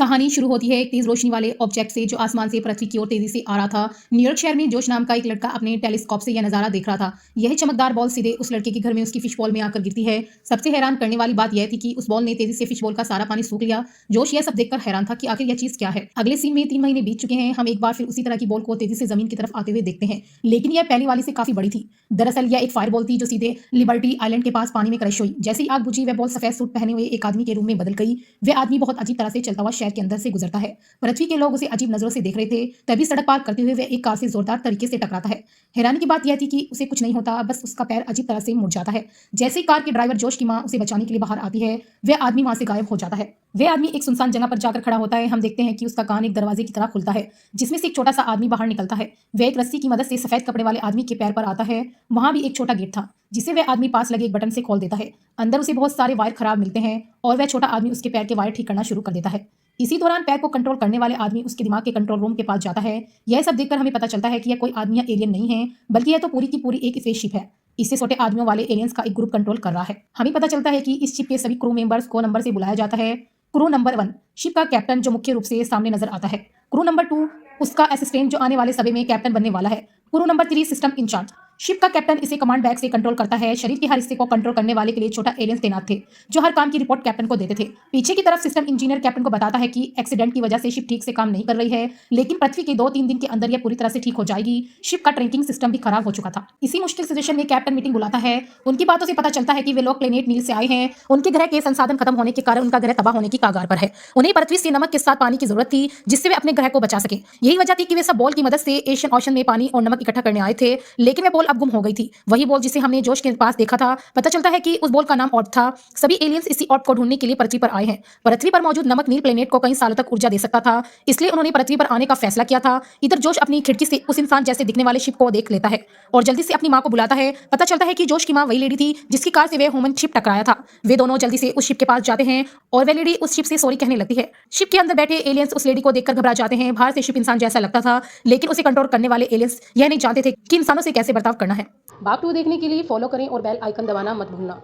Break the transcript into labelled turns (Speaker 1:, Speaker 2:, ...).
Speaker 1: कहानी शुरू होती है एक तेज रोशनी वाले ऑब्जेक्ट से जो आसमान से पृथ्वी की ओर तेजी से आ रहा था। न्यूयॉर्क शहर में जोश नाम का एक लड़का अपने टेलीस्कोप से यह नजारा देख रहा था। यह चमकदार बॉल सीधे उस लड़के के घर में उसकी फिश बॉल में आकर गिरती है। सबसे हैरान करने वाली बात यह थी कि उस बॉल ने तेजी से फिश बॉल का सारा पानी सूख लिया। जोश यह सब देखकर हैरान था कि आखिर यह चीज क्या है। अगले सीन में 3 महीने बीत चुके हैं। हम एक बार फिर उसी तरह की बॉल को तेजी से जमीन की तरफ आते हुए देखते हैं, लेकिन यह पहली वाली से काफी बड़ी थी। दरअसल यह एक फायर बॉल थी जो सीधे लिबर्टी आइलैंड के पास पानी में क्रश हुई। जैसे ही आग बुझी, वह बॉल सफेद सूट पहने हुए एक आदमी के रूप में बदल गई। वह आदमी बहुत अजीब तरह से चलता हुआ शहर के अंदर से गुजरता है। पृथ्वी के लोग उसे अजीब नजरों से देख रहे थे। तभी सड़क पार करते हुए वह एक कार से जोरदार तरीके से टकराता है। हैरानी की बात यह थी कि उसे कुछ नहीं होता, बस उसका पैर अजीब तरह से मुड़ जाता है। जैसे ही कार के ड्राइवर जोश की मां उसे बचाने के लिए बाहर आती है, वह आदमी वहां से गायब हो जाता है। वह आदमी एक सुनसान जगह पर जाकर खड़ा होता है। हम देखते हैं कि उसका कान एक दरवाजे की तरह खुलता है, जिसमें से एक छोटा सा आदमी बाहर निकलता है। वह एक रस्सी की मदद से सफेद कपड़े वाले आदमी के पैर पर आता है। वहां भी एक छोटा गेट था, जिसे वह आदमी पास लगे एक बटन से खोल देता है। अंदर उसे बहुत सारे वायर खराब मिलते हैं और वह छोटा आदमी उसके पैर के वायर ठीक करना शुरू कर देता है। इसी दौरान पैर को कंट्रोल करने वाले आदमी उसके दिमाग के कंट्रोल रूम के पास जाता है। यह सब देखकर हमें पता चलता है कि यह कोई आदमी या एलियन नहीं है, बल्कि यह तो पूरी की पूरी एक स्पेसशिप है। इससे छोटे आदमियों वाले एलियंस का एक ग्रुप कंट्रोल कर रहा है। हमें पता चलता है कि इस शिप के सभी क्रू मेंबर्स को नंबर से बुलाया जाता है। क्रू नंबर 1 शिप का कैप्टन, जो मुख्य रूप से सामने नजर आता है। क्रू नंबर 2 उसका असिस्टेंट, जो आने वाले समय में कैप्टन बनने वाला है। Crew number 3 system incharge. Ship का कैप्टन इसे कमांड बैग से कंट्रोल करता है। शरीर के हर हिस्से को कंट्रोल करने वाले के लिए छोटा एलियंस तैनात थे, जो हर काम की रिपोर्ट कैप्टन को देते थे। पीछे की तरफ सिस्टम इंजीनियर कैप्टन को बताता है कि एक्सीडेंट की वजह से शिप ठीक से काम नहीं कर रही है, लेकिन पृथ्वी के 2-3 दिन के अंदर यह पूरी तरह से ठीक हो जाएगी। शिप का ट्रैकिंग सिस्टम भी खराब हो चुका था। इसी मुश्किल सिचुएशन में कैप्टन मीटिंग बुलाता है। उनकी बातों से पता चलता है कि वे लोग प्लेनेट नील से आए हैं। उनके ग्रह के संसाधन खत्म होने के कारण उनका ग्रह तबाह होने की कगार पर है। उन्हें पृथ्वी से नमक के साथ पानी की जरूरत थी, जिससे वे अपने ग्रह को बचा सके। यही वजह थी कि वे सब बॉल की मदद से एशियन ओशन में पानी और नमक इकट्ठा करने आए थे, लेकिन वह बॉल अब गुम हो गई थी। वही बॉल जिसे हमने जोश के पास देखा था। पता चलता है कि उस बॉल का नाम ऑर्ब था। सभी एलियंस इसी ऑर्ब को ढूंढने के लिए पृथ्वी पर आए हैं। पृथ्वी पर मौजूद नमक नील प्लेनेट को कई सालों तक ऊर्जा दे सकता था, इसलिए उन्होंने पृथ्वी पर आने का फैसला किया था। इधर जोश अपनी खिड़की से उस इंसान जैसे दिखने वाले शिप को देख लेता है और जल्दी से अपनी मां को बुलाता है। पता चलता है कि जोश की मां वही लेडी थी जिसकी कार से वे ह्यूमन शिप टकराया था। वे दोनों जल्दी से उस शिप के पास जाते हैं और वह लेडी उस शिप से सॉरी कहने लगती है। शिप के अंदर बैठे एलियंस उस लेडी को देखकर घबरा जाते हैं। बाहर से शिप इंसान जैसा लगता था, लेकिन उसे कंट्रोल करने वाले एलियंस यह नहीं जानते थे कि इंसानों से कैसे बर्ताव करना है। भाग 2 देखने के लिए फॉलो करें और बेल आइकन दबाना मत भूलना।